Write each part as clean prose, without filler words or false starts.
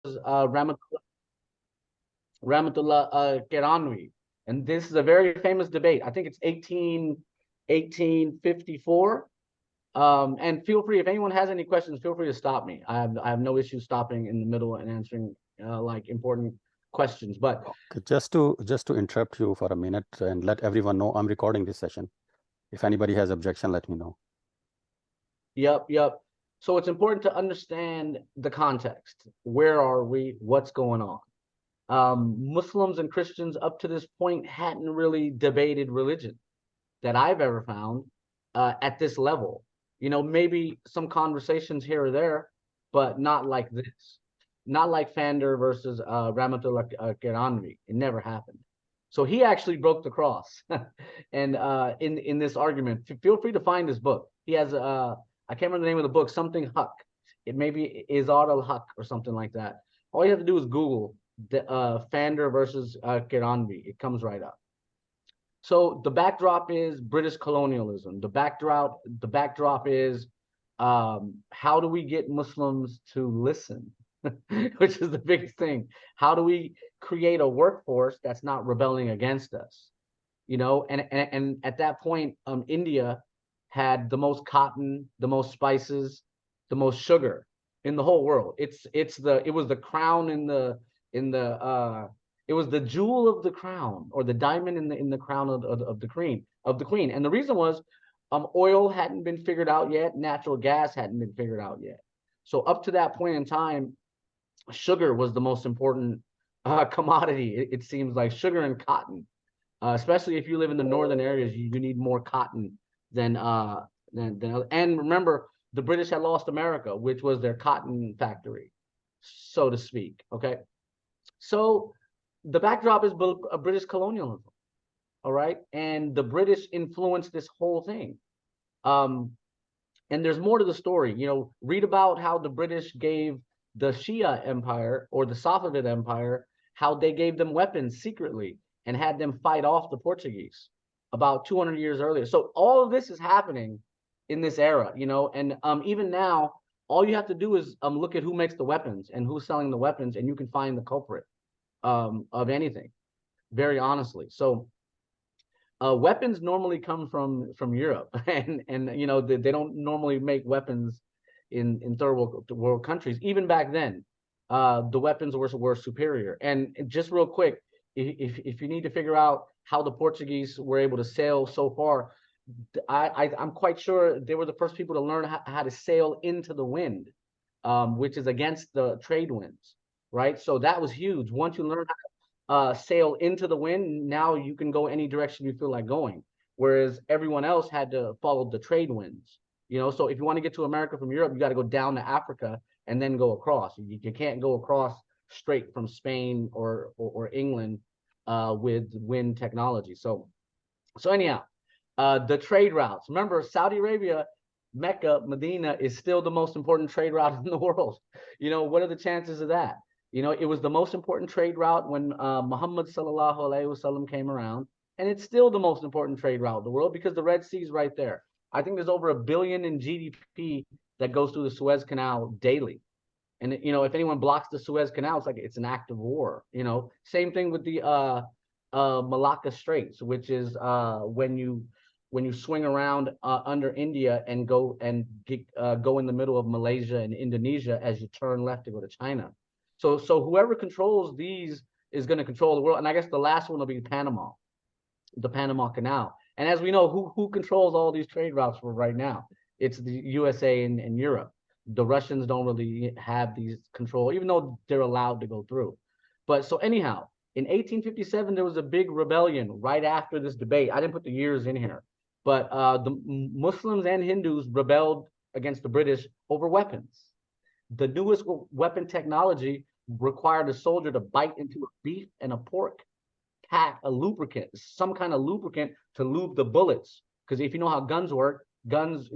Rahmatullah Qadiani. And this is a very famous debate. I think it's 1854. And feel free, if anyone has any questions, feel free to stop me. I have no issue stopping in the middle and answering like important questions. But okay, just to interrupt you for a minute and let everyone know I'm recording this session. If anybody has objection, let me know. yep. So it's important to understand the context. Where are we? What's going on? Muslims and Christians up to this point hadn't really debated religion that I've ever found at this level. Maybe some conversations here or there, but not like this. Not like Fander versus Rahmatullah Kiranvi. It never happened. So he actually broke the cross, and in this argument, feel free to find his book. He has I can't remember the name of the book, something Huck. It maybe Izad al Huck or something like that. All you have to do is Google the Fander versus Kiranvi. It comes right up. So the backdrop is British colonialism. The backdrop is how do we get Muslims to listen, which is the biggest thing. How do we create a workforce that's not rebelling against us? And at that point, India had the most cotton, the most spices, the most sugar in the whole world. It was the crown in the it was the jewel of the crown, or the diamond in the crown of the queen. And the reason was oil hadn't been figured out yet, natural gas hadn't been figured out yet. So up to that point in time, sugar was the most important commodity. It seems like sugar and cotton, especially if you live in the northern areas, you need more cotton than. And remember, the British had lost America, which was their cotton factory, so to speak. Okay, so the backdrop is British colonialism. All right, and the British influenced this whole thing. Um, and there's more to the story. Read about how the British gave the Shia Empire, or the Safavid Empire, how they gave them weapons secretly and had them fight off the Portuguese about 200 years earlier. So all of this is happening in this era, and even now, all you have to do is look at who makes the weapons and who's selling the weapons, and you can find the culprit of anything, very honestly. So weapons normally come from Europe, and they don't normally make weapons in third world countries. Even back then, the weapons were superior. And just real quick, if you need to figure out how the Portuguese were able to sail so far, I'm quite sure they were the first people to learn how to sail into the wind, which is against the trade winds, right? So that was huge. Once you learn sail into the wind, now you can go any direction you feel like going. Whereas everyone else had to follow the trade winds. So if you want to get to America from Europe, you got to go down to Africa and then go across. You can't go across straight from Spain or England with wind technology. So anyhow, the trade routes. Remember, Saudi Arabia, Mecca, Medina is still the most important trade route in the world. What are the chances of that? It was the most important trade route when Muhammad sallallahu alaihi wasallam came around, and it's still the most important trade route in the world because the Red Sea is right there. I think there's over $1 billion in GDP that goes through the Suez Canal daily. And if anyone blocks the Suez Canal, it's like it's an act of war. Same thing with the Malacca Straits, which is when you swing around under India and go in the middle of Malaysia and Indonesia as you turn left to go to China. So whoever controls these is going to control the world. And I guess the last one will be Panama, the Panama Canal. And as we know, who controls all these trade routes for right now? It's the USA and Europe. The Russians don't really have these control, even though they're allowed to go through. But so anyhow, in 1857, there was a big rebellion right after this debate. I didn't put the years in here, but the Muslims and Hindus rebelled against the British over weapons. The newest weapon technology required a soldier to bite into a beef and a pork pack, a lubricant, some kind of lubricant to lube the bullets. Because if you know how guns work, guns,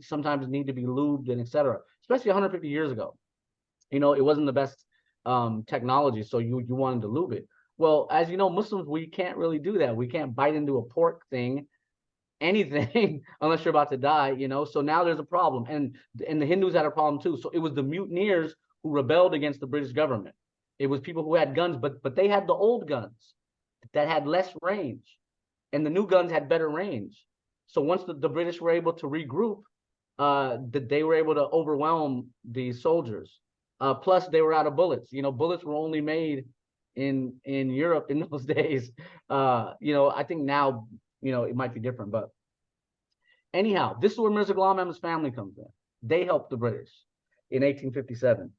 sometimes need to be lubed and etc. Especially 150 years ago, it wasn't the best technology, so you wanted to lube it. Well, as you know, Muslims, we can't really do that. We can't bite into a pork thing, anything, unless you're about to die. So now there's a problem, and the Hindus had a problem too. So it was the mutineers who rebelled against the British government. It was people who had guns, but they had the old guns that had less range, and the new guns had better range. So once the British were able to regroup, they were able to overwhelm these soldiers. Plus, they were out of bullets. Bullets were only made in Europe in those days. I think now, it might be different, but anyhow, this is where Mirza Ghulam Ahmad's family comes in. They helped the British in 1857.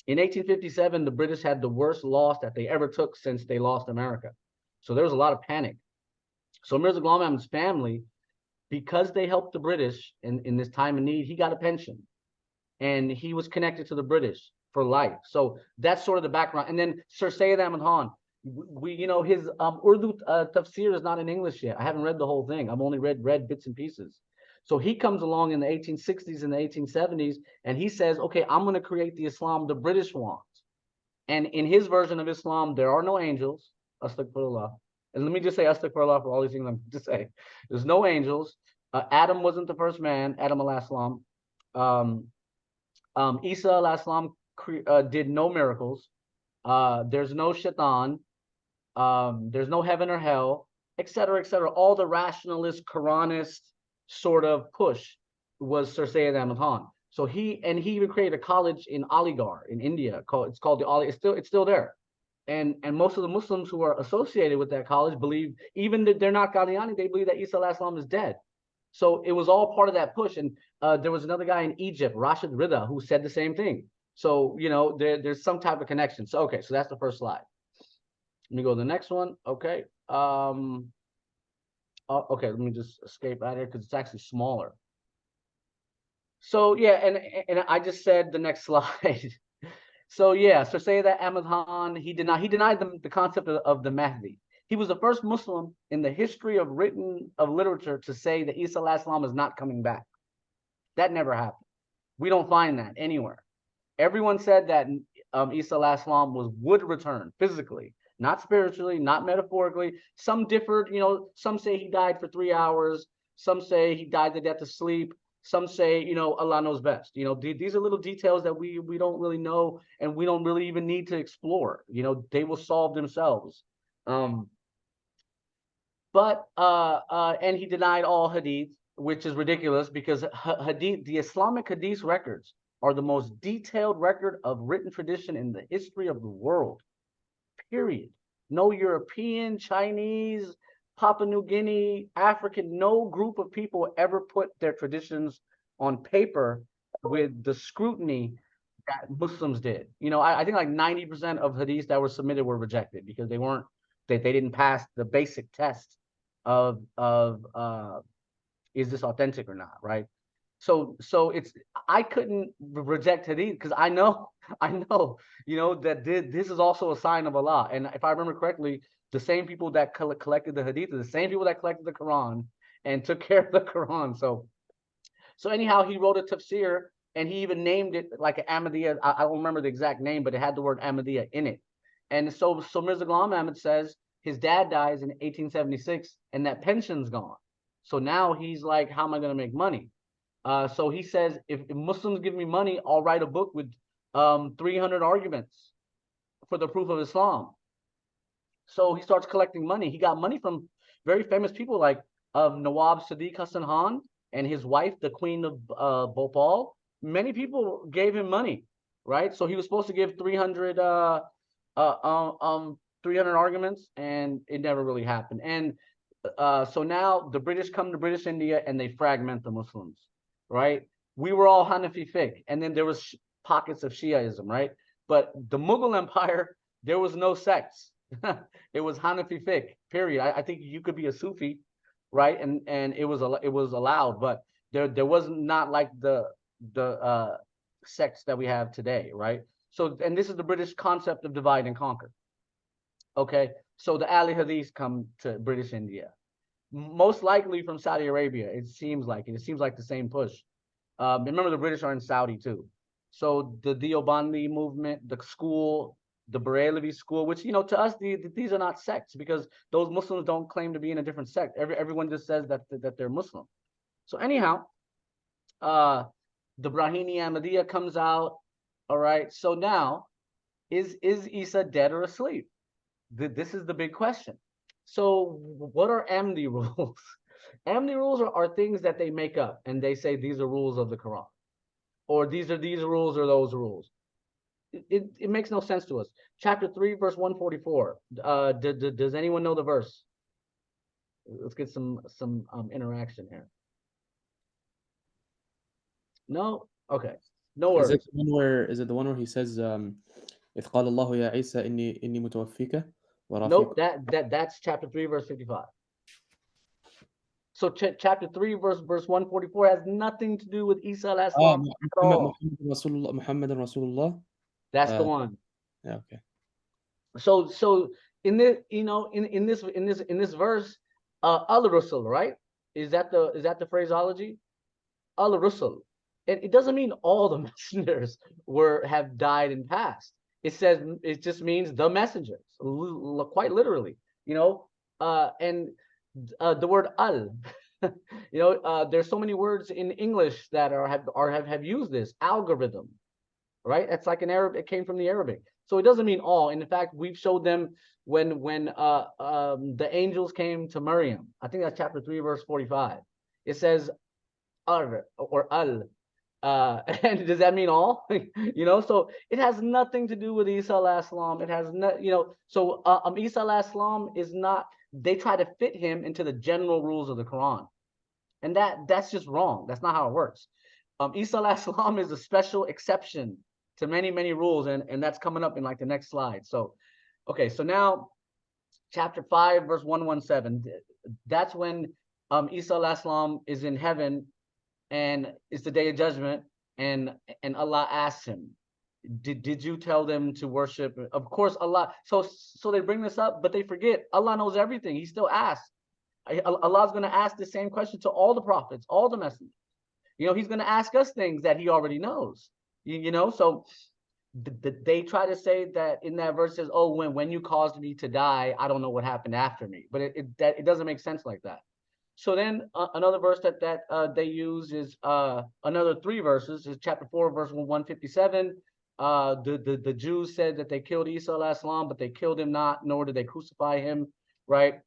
In 1857, the British had the worst loss that they ever took since they lost America. So there was a lot of panic. So Mirza Ghulam Ahmad's family, because they helped the British in this time of need, he got a pension. And he was connected to the British for life. So that's sort of the background. And then Sir Syed Ahmad Khan, his Urdu tafsir is not in English yet. I haven't read the whole thing. I've only read bits and pieces. So he comes along in the 1860s and the 1870s, and he says, okay, I'm going to create the Islam the British want. And in his version of Islam, there are no angels. Astaghfirullah. And let me just say astaghfirullah for all these things I'm going to say. There's no angels. Adam wasn't the first man, Adam alayhi salam. Isa alayhi salam did no miracles. There's no shaitan. There's no heaven or hell, etc., etc. All the rationalist, Quranist sort of push was Sir Syed Ahmad Khan. So he even created a college in Aligarh in India. It's called the Ali. It's still there. And most of the Muslims who are associated with that college believe, even that they're not Qadiani, they believe that Isa alayhi salam is dead. So it was all part of that push. And there was another guy in Egypt, Rashid Rida, who said the same thing. So, there's some type of connection. So, okay, so that's the first slide. Let me go to the next one. Okay. Okay, let me just escape out of here because it's actually smaller. So, yeah, and I just said the next slide. So, yeah, Sir Syed Ahmad Khan, he denied the concept of the Mahdi. He was the first Muslim in the history of literature to say that Isa alayhi salam is not coming back. That never happened. We don't find that anywhere. Everyone said that Isa alayhi salam would return physically, not spiritually, not metaphorically. Some differed, some say he died for 3 hours. Some say he died the death of sleep. Some say, Allah knows best. These are little details that we don't really know, and we don't really even need to explore. They will solve themselves. But he denied all hadith, which is ridiculous because hadith, the Islamic hadith records, are the most detailed record of written tradition in the history of the world. Period. No European, Chinese, Papua New Guinea, African, no group of people ever put their traditions on paper with the scrutiny that Muslims did. I think like 90% of hadiths that were submitted were rejected because they didn't pass the basic test of is this authentic or not, right? So I couldn't reject hadith because I know that this is also a sign of Allah. And if I remember correctly, the same people that collected the hadith are the same people that collected the Quran and took care of the Quran. So anyhow, he wrote a tafsir and he even named it like an Ahmadiyya. I don't remember the exact name, but it had the word Ahmadiyya in it. And so Mirza Ghulam Ahmad says his dad dies in 1876 and that pension's gone. So now he's like, how am I going to make money? So he says, if Muslims give me money, I'll write a book with 300 arguments for the proof of Islam. So he starts collecting money. He got money from very famous people like Nawab Sadiq Hassan Khan and his wife, the Queen of Bhopal. Many people gave him money, right? So he was supposed to give 300 arguments, and it never really happened. And so now the British come to British India and they fragment the Muslims, right? We were all Hanafi fiqh, and then there was pockets of Shiaism, right? But the Mughal Empire, there was no sects. It was Hanafi fiqh, period. I think you could be a Sufi, right? And it was allowed, but there was not like the sects that we have today, right? So, and this is the British concept of divide and conquer. Okay, so the Ali Hadiths come to British India, most likely from Saudi Arabia. It seems like the same push. Remember, the British are in Saudi too. So the Deobandi movement, the school, the Barelvi school, which to us these are not sects because those Muslims don't claim to be in a different sect. Everyone just says that they're Muslim. So anyhow, the Brahini Ahmadiyya comes out. All right. So now, is Isa dead or asleep? This is the big question. So what are amnesty rules? Amnesty rules are things that they make up and they say these are rules of the Quran, or these are these rules or those rules. It makes no sense to us. Chapter 3, verse 144. Does anyone know the verse? Let's get some interaction here. No? Okay. No Is it worries. the one where he says إذ قال الله يا عيسى إني متوفيك Nope, ورافيك. that's chapter 3, verse 55. So chapter 3, verse 144 has nothing to do with Isa alayhi salam at all. محمد رسول الله. That's the one. Yeah, okay. So in this, in this verse, al rusul, right? Is that the phraseology? Al rusul. It doesn't mean all the messengers have died and passed. It just means the messengers, quite literally. And the word al, there's so many words in English that have used this algorithm, right? It's like an Arab. It came from the Arabic, so it doesn't mean all. And in fact, we've showed them when the angels came to Maryam. I think that's chapter 3, verse 45. It says ar or al. And does that mean all? So it has nothing to do with Isa alayhi salam. It has not, so Isa alayhi salam is not, they try to fit him into the general rules of the Quran. And that's just wrong. That's not how it works. Isa alayhi salam is a special exception to many, many rules, and that's coming up in like the next slide. So, okay, so now chapter 5, verse 117. That's when Isa alayhi salam is in heaven, and it's the day of judgment, and Allah asks him, did you tell them to worship? Of course, Allah. So they bring this up, but they forget Allah knows everything. He still asks. Allah's going to ask the same question to all the prophets, all the messengers. He's going to ask us things that he already knows. So they try to say that in that verse says, oh, when you caused me to die, I don't know what happened after me. But it doesn't make sense like that. So then another verse that they use is another 3 verses is chapter 4, verse 157. The Jews said that they killed Isa alayhi salam, but they killed him not, nor did they crucify him, right?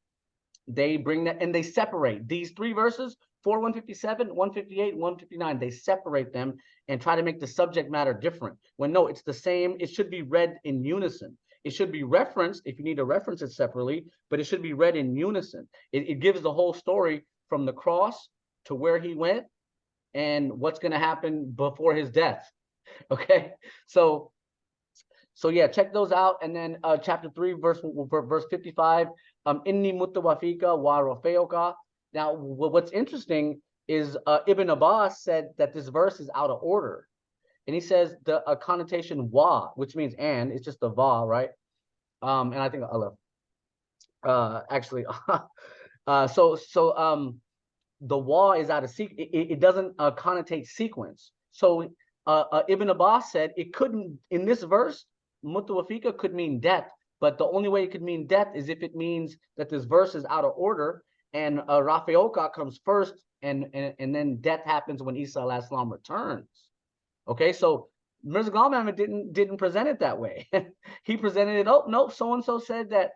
They bring that and they separate these 3 verses, 4, 157, 158, 159. They separate them and try to make the subject matter different. When no, it's the same. It should be read in unison. It should be referenced if you need to reference it separately, but it should be read in unison. It gives the whole story from the cross to where he went and what's going to happen before his death. Okay, so yeah, check those out. And then chapter 3, verse 55. Inni mutawafika wa rafeoka. Now, what's interesting is Ibn Abbas said that this verse is out of order. And he says the connotation wa, which means and, it's just the va, right? And I think aleph. Actually, the wa is out of sequence. It doesn't connotate sequence. So Ibn Abbas said it couldn't, in this verse, mutawafika could mean death, but the only way it could mean death is if it means that this verse is out of order, and Rafeoka comes first, and then death happens when Isa alayhi salam returns. Okay, so Mirza Ghulam Ahmad didn't present it that way. He presented it, oh no, so and so said that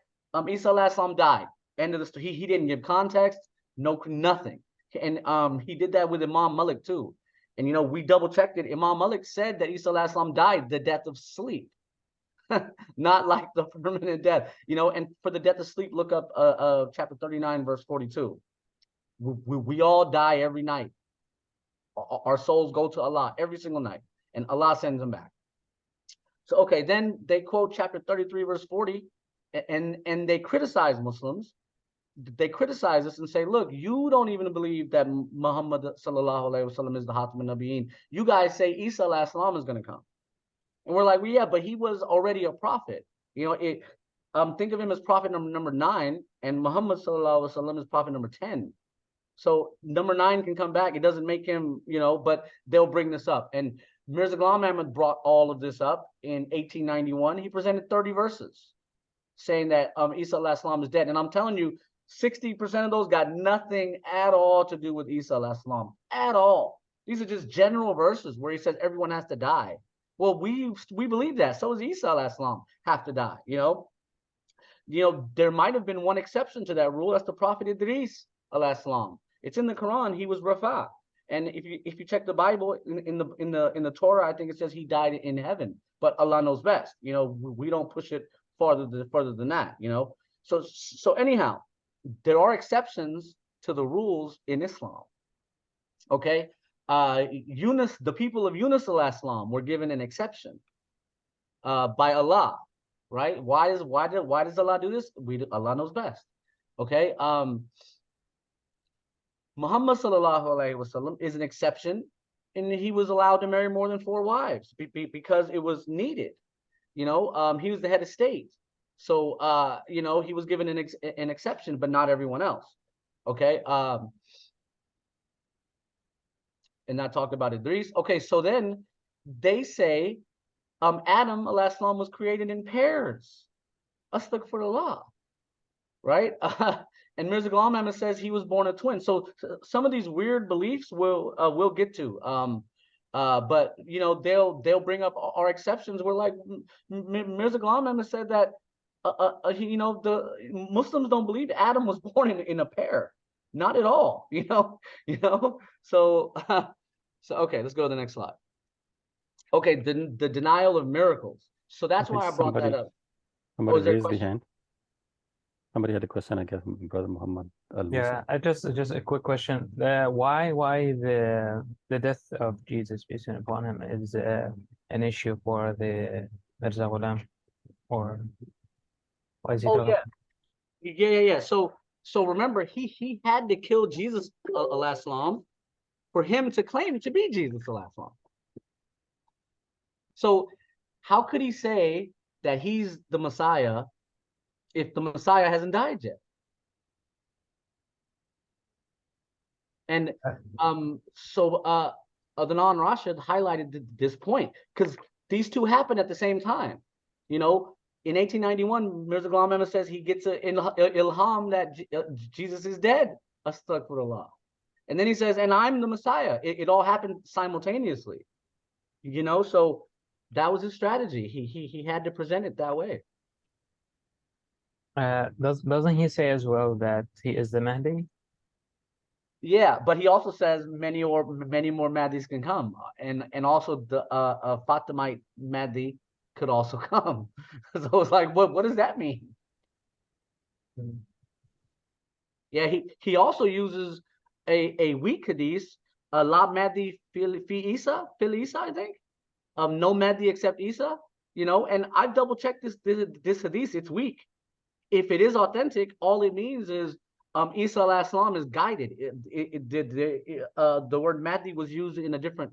Isa alayhi salam died. End of the story. He didn't give context, nothing. And he did that with Imam Malik too. And we double checked it. Imam Malik said that Isa alayhi salam died the death of sleep. Not like the permanent death, and for the death of sleep, look up chapter 39, verse 42. We all die every night. Our souls go to Allah every single night, and Allah sends them back. So, okay, then they quote chapter 33, verse 40, and they criticize Muslims. They criticize us and say, look, you don't even believe that Muhammad sallallahu alaihi wasallam is the Khatam al-Nabiyyin. You guys say Isa alayhi salam is going to come. And we're like, well, yeah, but he was already a prophet. Think of him as prophet number 9, and Muhammad sallallahu alaihi wasallam is prophet number 10. So number 9 can come back. It doesn't make him, but they'll bring this up. And Mirza Ghulam Ahmad brought all of this up in 1891. He presented 30 verses saying that Isa alayhi salam is dead. And I'm telling you, 60% of those got nothing at all to do with Isa alayhi salam at all. These are just general verses where he says everyone has to die. Well, we believe that. So is Isa alayhi salam have to die, you know? There might have been one exception to that rule. That's the Prophet Idris alayhi salam. It's in the Quran. He was Rafa. And if you check the Bible in the Torah, I think it says he died in heaven. But Allah knows best. We don't push it further than that. So anyhow, there are exceptions to the rules in Islam. Okay, Yunus, the people of Yunus alayhi salam were given an exception by Allah. Right? Why does Allah do this? Allah knows best. Okay. Muhammad sallallahu alaihi wasallam is an exception, and he was allowed to marry more than 4 wives because it was needed. He was the head of state, so he was given an exception, but not everyone else. Okay. And I talked about Idris. Okay, so then they say Adam alayhi salam was created in pairs. Astaghfirullah. Right? And Mirza Ghulam Ahmad says he was born a twin. So some of these weird beliefs we'll get to. But they'll bring up our exceptions. We're like Mirza Ghulam Ahmad said that the Muslims don't believe Adam was born in a pair. Not at all. So so okay, let's go to the next slide. Okay, the denial of miracles. So that's why I brought that up. Somebody raised the hand. Somebody had a question, I guess, Brother Muhammad. Yeah, just a quick question. Why the death of Jesus, peace be upon him, is an issue for the Mirza Ghulam, or why is he talking? Yeah. So remember, he had to kill Jesus alayhi salam for him to claim to be Jesus alayhi salam. So how could he say that he's the Messiah if the Messiah hasn't died yet? And so Adnan Rashid highlighted this point because these two happened at the same time. In 1891, Mirza Ghulam Ahmad says he gets an ilham that Jesus is dead. Astaghfirullah. And then he says, and I'm the Messiah. It all happened simultaneously. So that was his strategy. He had to present it that way. Doesn't he say as well that he is the Mahdi? Yeah, but he also says many more Mahdis can come, and also the Fatimite Mahdi could also come. So it's like, what does that mean? Yeah, he also uses a weak hadith, La Mahdi fil Isa, I think. No Mahdi except Isa, and I double checked this hadith. It's weak. If it is authentic, all it means is Isa alayhi salam is guided. The word Mahdi was used in a different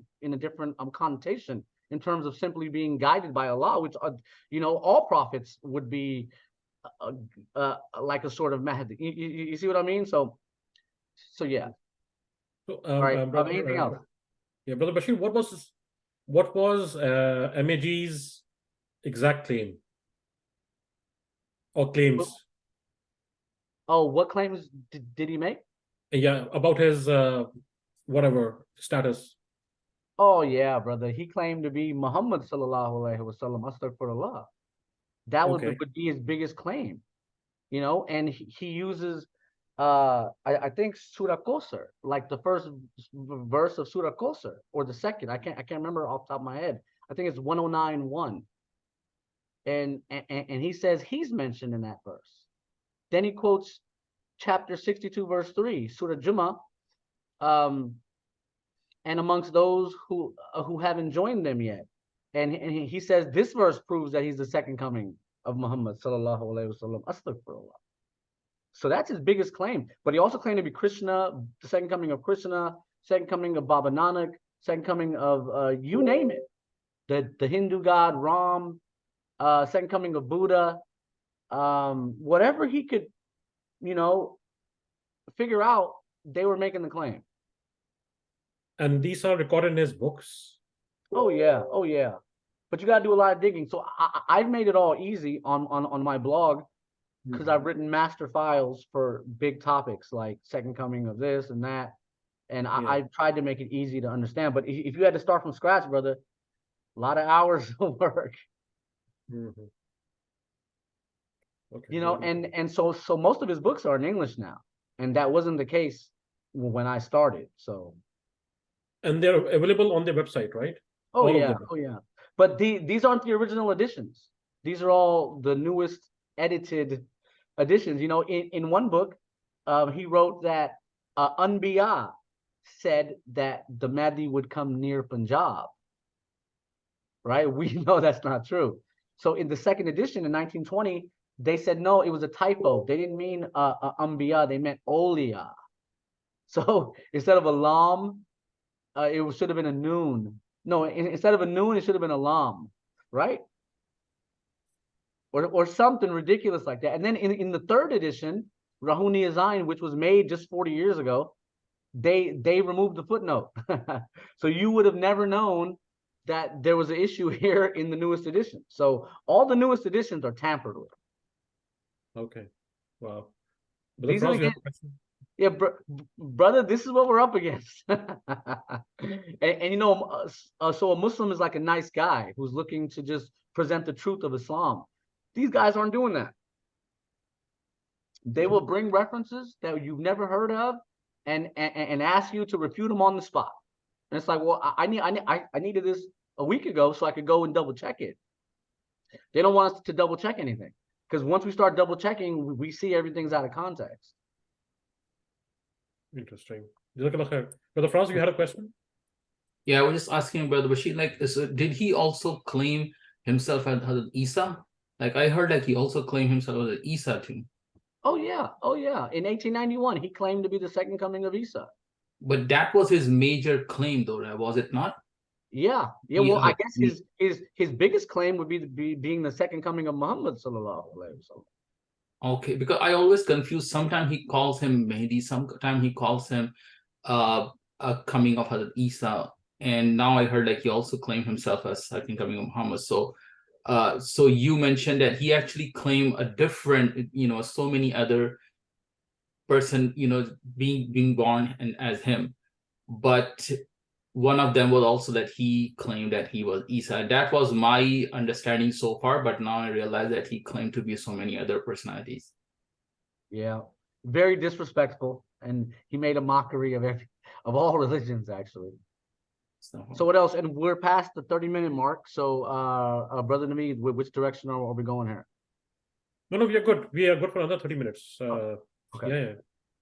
connotation in terms of simply being guided by Allah, which all prophets would be like a sort of Mahdi. You see what I mean? So yeah. So, All right. brother, Anything else? Yeah, Brother Bashir, what was MAG's exact claim or claims? Oh, what claims did he make? Yeah, about his whatever status. Oh yeah, brother. He claimed to be Muhammad sallallahu alaihi wasallam. Astaghfirullah. That would be his biggest claim, and he uses I think Surah Kosar, like the first verse of Surah Kosar, or the second. I can't remember off the top of my head. I think it's 109:1. And he says he's mentioned in that verse. Then he quotes chapter 62, verse 3, Surah Jummah, and amongst those who haven't joined them yet. And he says this verse proves that he's the second coming of Muhammad sallallahu alaihi wasallam. Astaghfirullah. So that's his biggest claim. But he also claimed to be Krishna, the second coming of Krishna, second coming of Baba Nanak, second coming of you name it, the Hindu god Ram, second coming of Buddha, whatever he could, figure out, they were making the claim. And these are recorded in his books. Oh yeah. But you gotta do a lot of digging. So I've made it all easy on my blog, because I've written master files for big topics like second coming of this and that, and I've tried to make it easy to understand. But if you had to start from scratch, brother, A lot of hours of work. Mhm. Okay. You know, and so most of his books are in English now, and that wasn't the case when I started. So And they're available on their website, right? oh All of yeah, them. oh yeah. But these aren't the original editions. These are all the newest edited editions. You know, in one book, he wrote that Anbiya said that the Mahdi would come near Punjab. Right? We know that's not true. So in the second edition in 1920, they said no, it was a typo. They didn't mean Anbiya, they meant Awliya. So instead of a lam, it should have been a noon. No, instead of a noon, it should have been a lam, right? Or something ridiculous like that. And then in the third edition, Rahuni Azain, which was made just 40 years ago, they removed the footnote. So you would have never known that there was an issue here in the newest edition. So all the newest editions are tampered with. Okay. Wow. These Brother are Franz, you again, have a question? yeah, brother, this is what we're up against. And you know, so a Muslim is like a nice guy who's looking to just present the truth of Islam. These guys aren't doing that. They will bring references that you've never heard of and ask you to refute them on the spot. And it's like, well, I needed this a week ago so I could go and double check it. They don't want us to double check anything, because once we start double checking, we see everything's out of context. Interesting. Jazakallah khair. Brother Franz, you had a question? Yeah, I was just asking Brother Bashir, like, did he also claim himself as Hazrat Isa? Like, I heard like he also claimed himself as Isa too. Oh yeah, oh yeah. In 1891, he claimed to be the second coming of Isa. But that was his major claim, though, right? Was it not? Yeah, yeah. Well, I guess his biggest claim would be being the second coming of Muhammad sallallahu alaihi wasallam. Okay, because I always confuse. Sometimes he calls him Mahdi, sometimes he calls him a coming of Hazrat Isa, and now I heard like he also claimed himself as second coming of Muhammad. So, so you mentioned that he actually claimed a different, so many other person, being born and as him, but one of them was also that he claimed that he was Isa. That was my understanding so far, but now I realize that he claimed to be so many other personalities. Yeah, very disrespectful, and he made a mockery of all religions actually. So what else? And we're past the 30-minute mark. So, Brother Naveed, which direction are we going here? No, we are good. We are good for another 30 minutes. Okay. Yeah.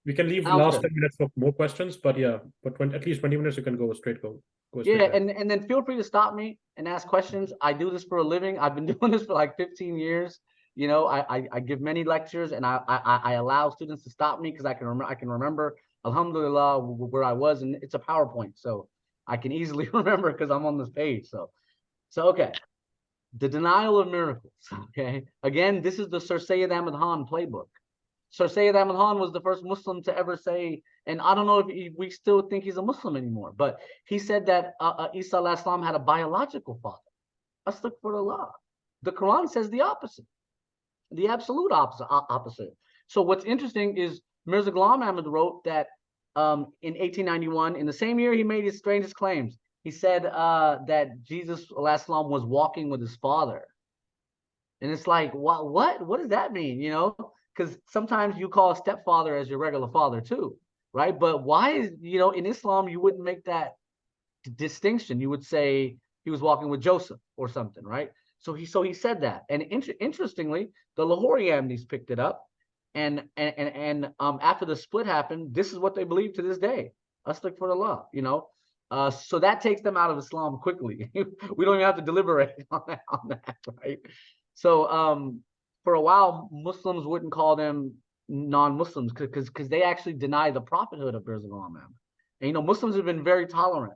We can leave Sounds last good. 10 minutes for more questions, but yeah, but at least 20 minutes you can go straight. Go straight Yeah, there. and then feel free to stop me and ask questions. I do this for a living. I've been doing this for like 15 years. You know, I give many lectures, and I allow students to stop me because I can remember, alhamdulillah, where I was, and it's a PowerPoint, so I can easily remember because I'm on this page. So okay, the denial of miracles. Okay, again, this is the Sir Syed Ahmad Khan playbook. Sir Syed Ahmad Khan was the first Muslim to ever say, and I don't know if we still think he's a Muslim anymore, but he said that Isa alayhi salam had a biological father. Astaghfirullah. The Quran says the opposite, the absolute opposite. So what's interesting is Mirza Ghulam Ahmad wrote that in 1891, in the same year he made his strangest claims, he said that Jesus alayhi salam was walking with his father. And it's like, what does that mean? You know, because sometimes you call a stepfather as your regular father too, right? But why is, in Islam, you wouldn't make that distinction. You would say he was walking with Joseph or something, right? So he said that. And interestingly, the Lahore Yamnis picked it up. And after the split happened, this is what they believe to this day. Astaghfirullah, so that takes them out of Islam quickly. We don't even have to deliberate on that, right? So for a while, Muslims wouldn't call them non-Muslims because they actually deny the prophethood of Mirza Ghulam Ahmad. And Muslims have been very tolerant.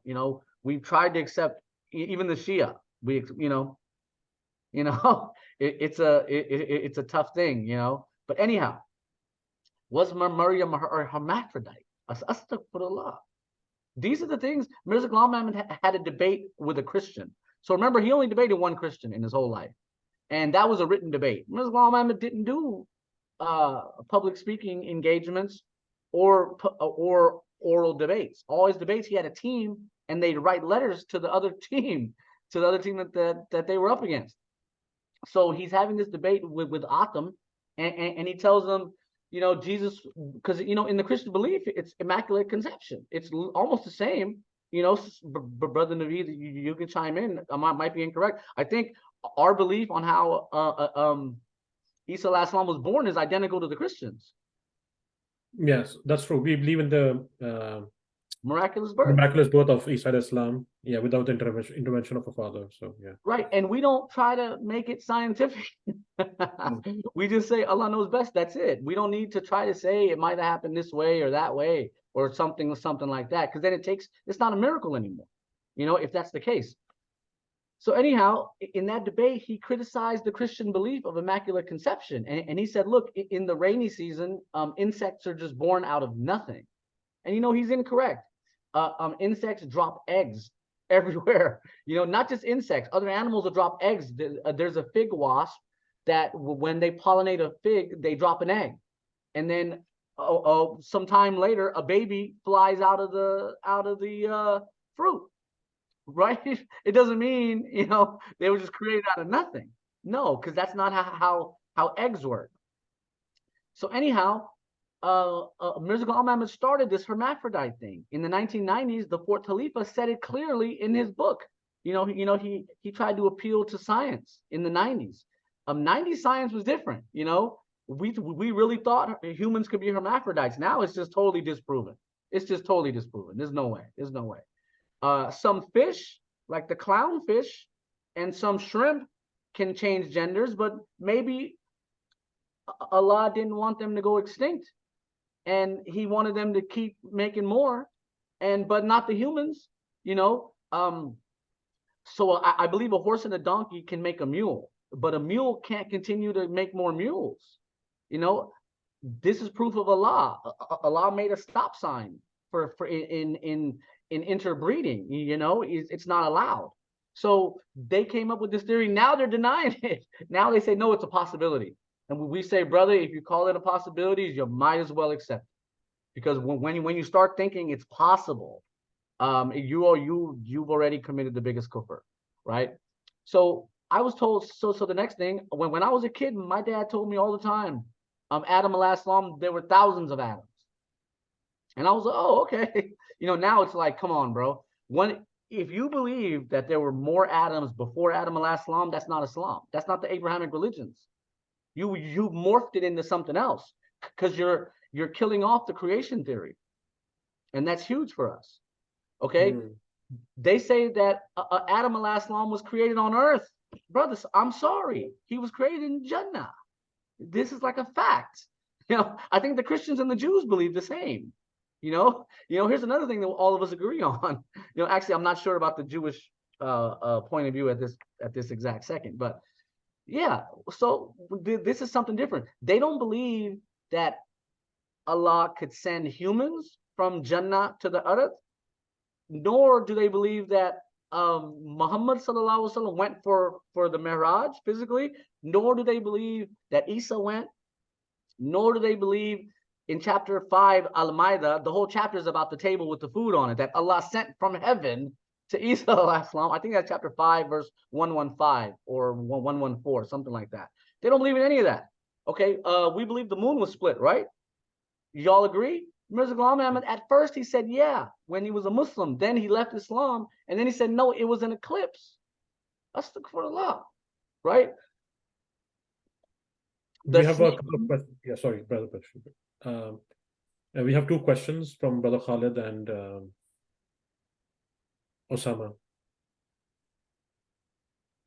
We've tried to accept even the Shia. It's a tough thing. But anyhow, was Maryam a hermaphrodite? Astaghfirullah. These are the things. Mirza Ghulam Ahmad had a debate with a Christian. So remember, he only debated one Christian in his whole life. And that was a written debate. Mirza Ghulam Ahmad didn't do public speaking engagements or oral debates. All his debates, he had a team, and they'd write letters to the other team to the other team that they were up against. So he's having this debate with Atam, and he tells them, you know, Jesus, because, you know, in the Christian belief, it's immaculate conception. It's almost the same. You know, Brother Naveed, you can chime in. I might be incorrect. I think our belief on how Isa alayhi salam was born is identical to the Christians. Yes, that's true. We believe in the Miraculous birth. miraculous birth of Isa alayhi salam. Yeah, without the intervention of a father. So yeah. Right, and we don't try to make it scientific. We just say Allah knows best. That's it. We don't need to try to say it might have happened this way or that way or something like that, because then it's not a miracle anymore, you know, if that's the case. So anyhow, in that debate, he criticized the Christian belief of immaculate conception, and he said, look, in the rainy season, insects are just born out of nothing. And you know, he's incorrect. Insects drop eggs everywhere, you know, not just insects, other animals will drop eggs. There's a fig wasp that when they pollinate a fig, they drop an egg, and then sometime later a baby flies out of the fruit, right? It doesn't mean, you know, they were just created out of nothing. No, because that's not how eggs work. So anyhow, Mirza Ghulam Ahmad started this hermaphrodite thing in the 1990s. The fourth Khalifa said it clearly in his book. You know, he tried to appeal to science in the 90s. 90s science was different. You know, we really thought humans could be hermaphrodites. Now it's just totally disproven. It's just totally disproven. There's no way. There's no way. Some fish, like the clownfish, and some shrimp can change genders, but maybe Allah didn't want them to go extinct, and he wanted them to keep making more, but not the humans, you know. So I believe a horse and a donkey can make a mule, but a mule can't continue to make more mules. You know, this is proof of Allah. Allah made a stop sign for in interbreeding. You know, it's not allowed. So they came up with this theory. Now they're denying it. Now they say, no, it's a possibility. And we say, brother, if you call it a possibility, you might as well accept it. Because when you start thinking it's possible, you've already committed the biggest kufr, right? So I was told, so the next thing, when I was a kid, my dad told me all the time, Adam alayhi salam, there were thousands of Adams. And I was like, oh, okay. You know, now it's like, come on, bro. If you believe that there were more Adams before Adam alayhi salam, that's not Islam. That's not the Abrahamic religions. You morphed it into something else, because you're killing off the creation theory, and that's huge for us. Okay, they say that Adam alayhi salam was created on earth. Brothers, I'm sorry, he was created in Jannah. This is like a fact. You know, I think the Christians and the Jews believe the same. You know, here's another thing that all of us agree on. You know, actually, I'm not sure about the Jewish point of view at this exact second, but yeah. So this is something different. They don't believe that Allah could send humans from Jannah to the earth, nor do they believe that Muhammad sallallahu alaihi wasallam went for the Mi'raj physically, nor do they believe that Isa went, nor do they believe in chapter 5 Al-Ma'idah, the whole chapter is about the table with the food on it that Allah sent from heaven to Isa alayhi salam. I think that's chapter 5 verse 115 or 114, something like that. They don't believe in any of that. Okay, we believe the moon was split, right? Y'all agree? Mirza Ghulam Ahmad, at first he said, yeah, when he was a Muslim. Then he left Islam, and then he said, no, it was an eclipse. That's the for Allah, right? We have a couple of questions. Yeah, sorry, brother Bashir. We have two questions from Brother Khalid and Osama.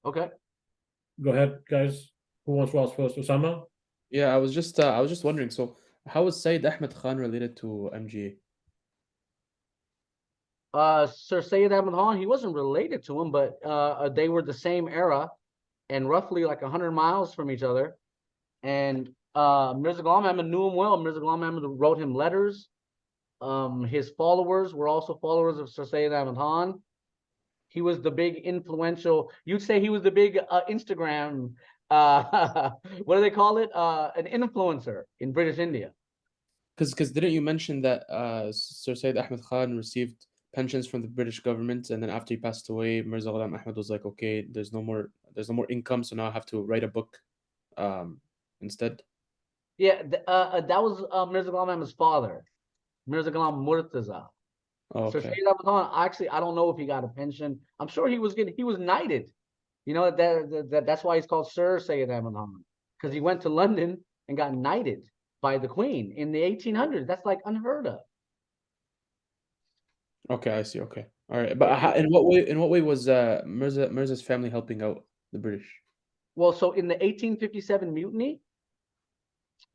Okay. Go ahead, guys. Who wants to ask first? Osama? Yeah, I was just wondering, so how is Sayyid Ahmad Khan related to MGA? Sir Sayyid Ahmad Khan, he wasn't related to him, but they were the same era and roughly like 100 miles from each other. And Mirza Ghulam Ahmad knew him well. Mirza Ghulam Ahmad wrote him letters. His followers were also followers of Sir Sayyid Ahmad Khan. He was the big influential, you'd say he was the big Instagram, what do they call it? An influencer in British India. Because didn't you mention that Sir Sayyid Ahmad Khan received pensions from the British government, and then after he passed away, Mirza Ghulam Ahmad was like, okay, there's no more income, so now I have to write a book instead. Yeah, that was Mirza Ghulam Ahmad's father, Mirza Ghulam Murtaza. Oh, So okay. Shaykh Ahmad Khan, actually, I don't know if he got a pension. I'm sure he was knighted. You know, that's why he's called Sir Sayyid Ahmad Khan, because he went to London and got knighted by the Queen in the 1800s. That's like unheard of. Okay, I see. Okay, all right. But in what way was Mirza's family helping out the British? Well, so in the 1857 mutiny,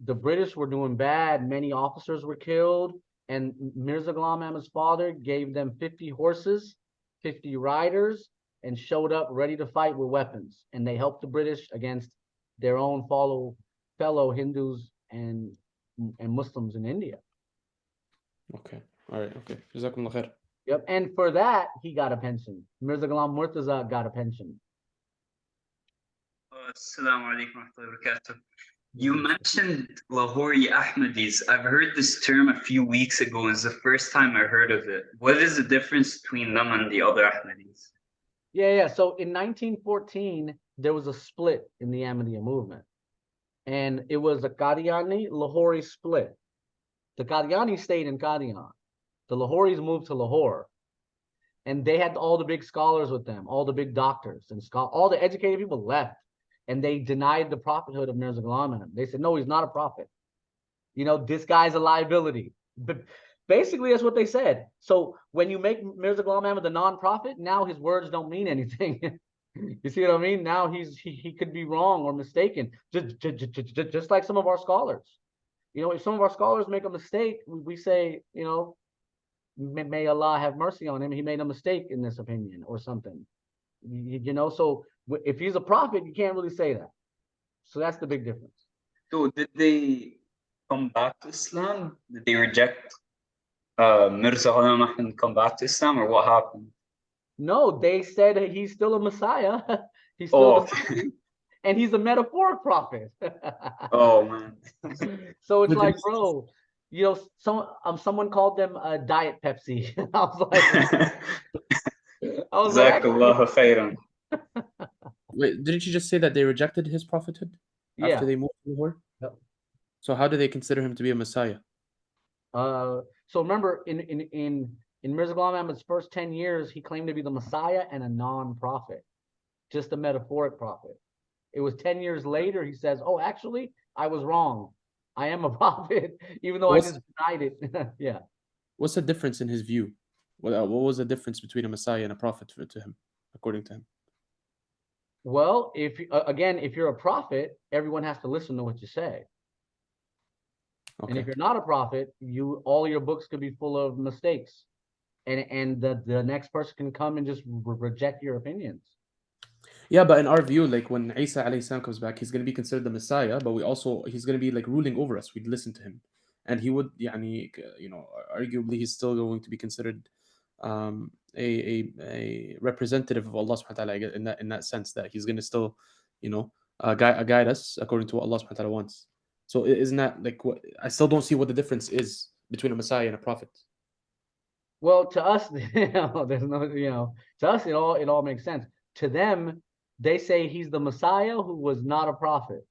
the British were doing bad. Many officers were killed, and Mirza Ghulam Ahmad's father gave them 50 horses, 50 riders, and showed up ready to fight with weapons. And they helped the British against their own fellow Hindus and Muslims in India. Okay, all right. Okay, Jazakumullah khair. Yep, and for that he got a pension. Mirza Ghulam Murtaza got a pension. Assalamu alaikum wa rahmatullahi wa barakatuh. You mentioned Lahori Ahmadis. I've heard this term a few weeks ago, and it's the first time I heard of it. What is the difference between them and the other Ahmadis? Yeah. So in 1914, there was a split in the Ahmadiyya movement. And it was a Qadiani Lahori split. The Qadiani stayed in Qadian. The Lahoris moved to Lahore. And they had all the big scholars with them, all the big doctors and all the educated people left. And they denied the prophethood of Mirza Ghulam Ahmad. They said, no, he's not a prophet. You know, this guy's a liability. But basically, that's what they said. So when you make Mirza Ghulam Ahmad the non-prophet, now his words don't mean anything. You see what I mean? Now he could be wrong or mistaken, just like some of our scholars. You know, if some of our scholars make a mistake, we say, you know, may Allah have mercy on him. He made a mistake in this opinion or something. You know, so if he's a prophet, you can't really say that. So that's the big difference. So did they come back to Islam? Did they reject Mirza Ghulam Ahmad and come back to Islam, or what happened? No, they said he's still a Messiah. He's still the and he's a metaphoric prophet. Oh man. So it's like, bro, you know, someone called them Diet Pepsi. I was like, Jazakallahu khairan. Wait, didn't you just say that they rejected his prophethood after they moved to Lahore? Yep. So how do they consider him to be a Messiah? So remember, in Mirza Ghulam Ahmad's first 10 years, he claimed to be the Messiah and a non-prophet, just a metaphoric prophet. It was 10 years later, he says, oh, actually, I was wrong. I am a prophet, even though I just denied it. Yeah. What's the difference in his view? What was the difference between a Messiah and a prophet to him, according to him? Well, if you're a prophet, everyone has to listen to what you say. Okay. And if you're not a prophet, all your books could be full of mistakes. And the next person can come and just reject your opinions. Yeah, but in our view, like when Isa alayhi salam comes back, he's going to be considered the Messiah, but he's going to be like ruling over us. We'd listen to him, and he would, you know, arguably he's still going to be considered a representative of Allah subhanahu wa ta'ala in that sense, that he's going to still, you know, guide us according to what Allah subhanahu wa ta'ala wants. So isn't that like what I still don't see what the difference is between a Messiah and a prophet? Well, to us, you know, there's no, you know, to us it all makes sense. To them, they say he's the Messiah who was not a prophet,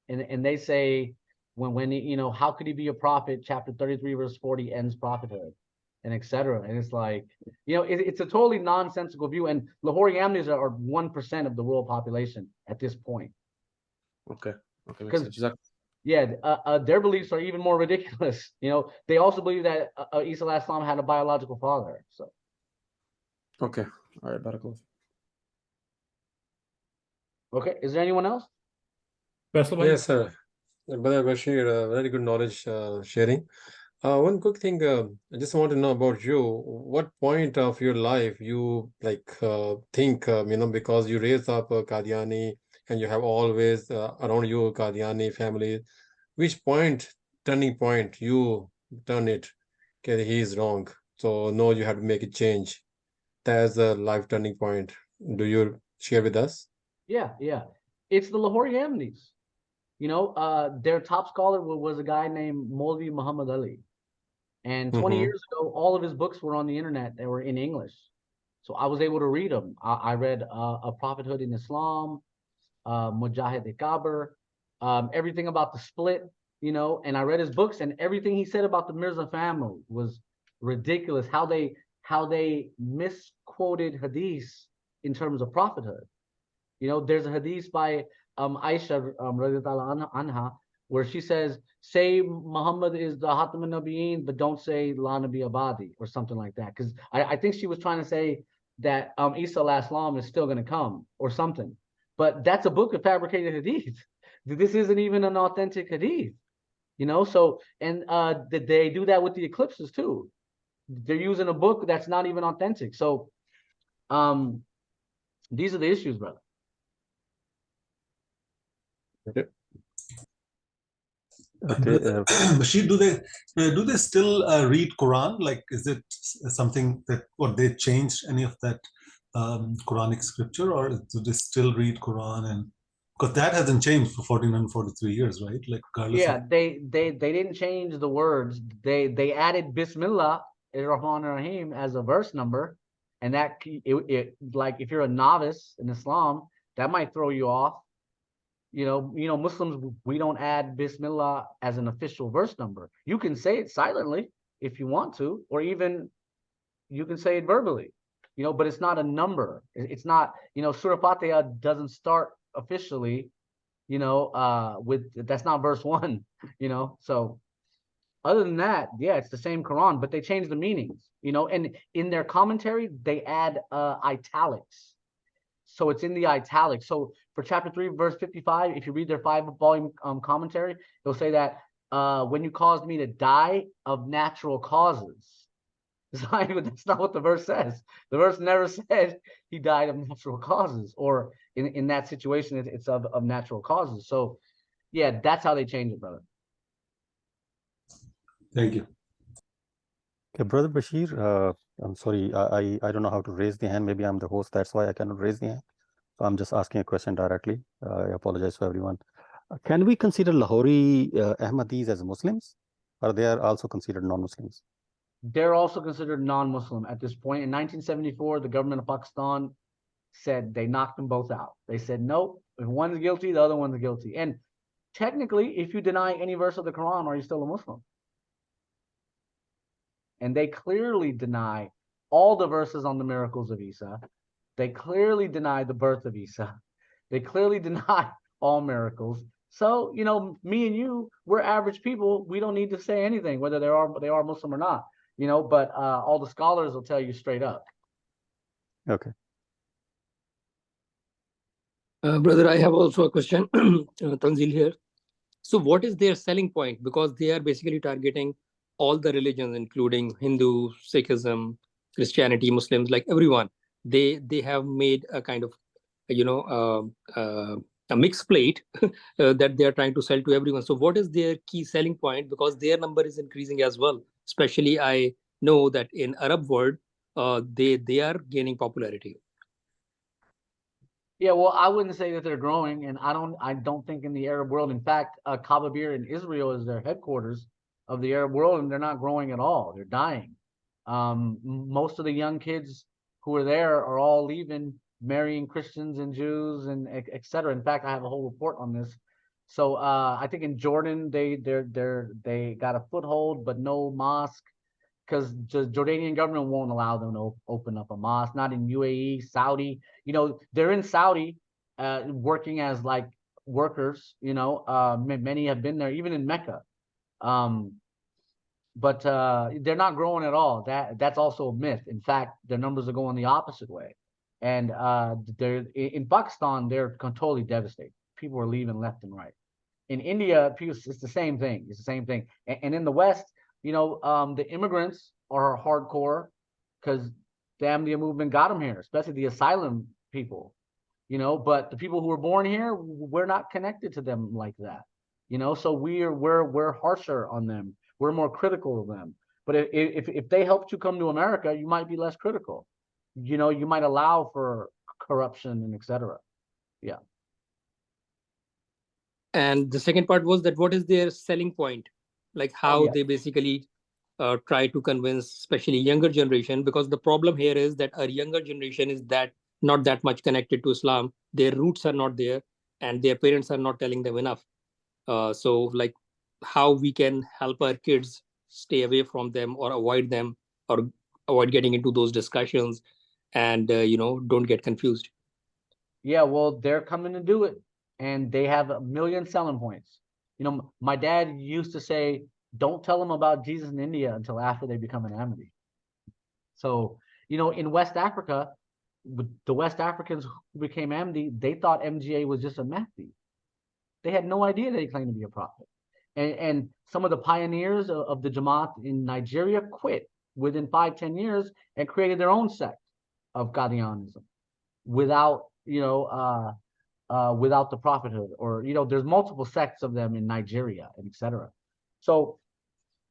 and they say when you know, how could he be a prophet? Chapter 33 verse 40 ends prophethood, and etc. And it's like, you know, it's a totally nonsensical view. And Lahori Ahmadis are 1% of the world population at this point. Okay, makes sense. Yeah, their beliefs are even more ridiculous. You know, they also believe that Isa alayhi salam had a biological father. So. Okay, all right, barakallah. Okay, is there anyone else? Yes, sir. Brother Bashir, very good knowledge sharing. One quick thing, I just want to know about you. What point of your life you think, you know, because you raised up a Qadiani and you have always around you a Qadiani family, which turning point you turn it, okay, he is wrong. So no, you have to make a change. That's a life turning point. Do you share with us? Yeah. It's the Lahori Ahmadis. You know, their top scholar was a guy named Maulvi Muhammad Ali. And 20 years ago, all of his books were on the internet. They were in English. So I was able to read them. I read A Prophethood in Islam, Mujahid-e-Kabir, everything about the split, you know, and I read his books, and everything he said about the Mirza family was ridiculous. How they misquoted hadiths in terms of prophethood. You know, there's a hadith by Aisha radhiyallahu anha, where she says, say Muhammad is the Hatam al-Nabiyyin, but don't say La Nabi Abadi or something like that. Because I think she was trying to say that Isa al-Islam is still going to come or something. But that's a book of fabricated hadith. This isn't even an authentic hadith. You know, so, and they do that with the eclipses too. They're using a book that's not even authentic. So these are the issues, brother. Okay. Okay. Bashir, do they still read Quran? Like, is it something that what they changed any of that Quranic scripture, or do they still read Quran? And because that hasn't changed for 1443 years, right? Like, regardless. Yeah, they didn't change the words. They added Bismillah ar-Rahman ar-Rahim as a verse number, and that it like if you're a novice in Islam, that might throw you off. You know, Muslims, we don't add Bismillah as an official verse number. You can say it silently if you want to, or even you can say it verbally, you know, but it's not a number. It's not, you know, Surah Fatiha doesn't start officially, you know, with, that's not verse 1, you know. So other than that, yeah, it's the same Quran, but they change the meanings, you know, and in their commentary, they add italics. So it's in the italics. So for chapter 3, verse 55, if you read their 5-volume commentary, they'll say that when you caused me to die of natural causes. That's not what the verse says. The verse never said he died of natural causes, or in that situation, it's of natural causes. So yeah, that's how they change it, brother. Thank you. Okay, Brother Bashir, I'm sorry, I don't know how to raise the hand. Maybe I'm the host, that's why I cannot raise the hand. So I'm just asking a question directly. I apologize to everyone. Can we consider Lahori Ahmadis as Muslims, or they are also considered non-Muslims? They're also considered non-Muslim at this point. In 1974, the government of Pakistan said they knocked them both out. They said, nope, if one's guilty, the other one's guilty. And technically, if you deny any verse of the Quran, are you still a Muslim? And they clearly deny all the verses on the miracles of Isa. They clearly deny the birth of Isa. They clearly deny all miracles. So, you know, me and you, we're average people. We don't need to say anything, whether they are Muslim or not, you know, but all the scholars will tell you straight up. Okay. Brother, I have also a question. Tanzil here. So what is their selling point? Because they are basically targeting all the religions, including Hindu, Sikhism, Christianity, Muslims, like everyone. They have made a kind of, you know, a mixed plate that they are trying to sell to everyone. So what is their key selling point? Because their number is increasing as well. Especially I know that in Arab world, they are gaining popularity. Yeah, well, I wouldn't say that they're growing, and I don't think in the Arab world. In fact, Kababir in Israel is their headquarters of the Arab world, and they're not growing at all. They're dying. Most of the young kids who are there are all leaving, marrying Christians and Jews and etc. In fact, I have a whole report on this. So I think in Jordan they got a foothold, but no mosque, because the Jordanian government won't allow them to open up a mosque. Not in UAE, Saudi. You know, they're in Saudi, working as like workers. You know, many have been there, even in Mecca. But they're not growing at all. That's also a myth. In fact, their numbers are going the opposite way. And they're in Pakistan, they're totally devastated. People are leaving left and right. In India, it's the same thing. It's the same thing. And in the West, you know, the immigrants are hardcore because the Ahmadiyya movement got them here, especially the asylum people. You know, but the people who were born here, we're not connected to them like that. You know, so we're harsher on them. We're more critical of them. But if they helped you come to America, you might be less critical. You know, you might allow for corruption and etc. Yeah. And the second part was that what is their selling point? Like how they basically try to convince, especially younger generation, because the problem here is that our younger generation is that not that much connected to Islam. Their roots are not there, and their parents are not telling them enough. So, like, how we can help our kids stay away from them or avoid them or avoid getting into those discussions, and don't get confused. Yeah, well, they're coming to do it, and they have a million selling points. You know, my dad used to say, "Don't tell them about Jesus in India until after they become an Ahmadi." So, you know, in West Africa, the West Africans who became Ahmadi, they thought MGA was just a Mahdi. They had no idea that he claimed to be a prophet. And some of the pioneers of the Jamaat in Nigeria quit within 5-10 years and created their own sect of Qadianism without, without the prophethood. Or, there's multiple sects of them in Nigeria, and etc. So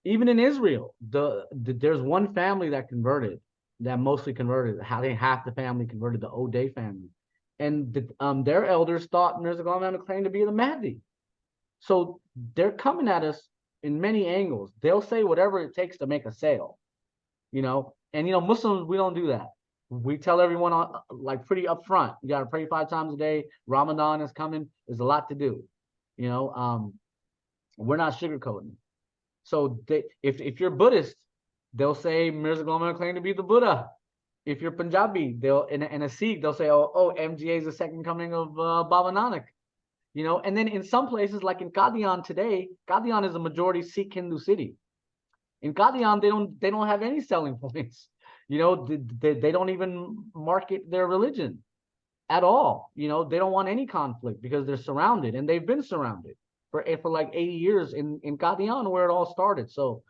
even in Israel, there's one family that converted, that mostly converted. Half the family converted, the O'Day family. And their elders thought Mirza Ghulam Ahmad claimed to be the Mahdi. So they're coming at us in many angles. They'll say whatever it takes to make a sale, And Muslims, we don't do that. We tell everyone like pretty upfront. You got to pray 5 times a day. Ramadan is coming. There's a lot to do. We're not sugarcoating. So if you're Buddhist, they'll say Mirza Ghulam Ahmad claimed to be the Buddha. If you're Punjabi, they'll and a Sikh, they'll say, oh, MGA is the second coming of Baba Nanak. And then in some places, like in Qadian today, Qadian is a majority Sikh Hindu city. In Qadian, they don't have any selling points. They don't even market their religion at all. They don't want any conflict because they're surrounded, and they've been surrounded for like 80 years in Qadian, where it all started. So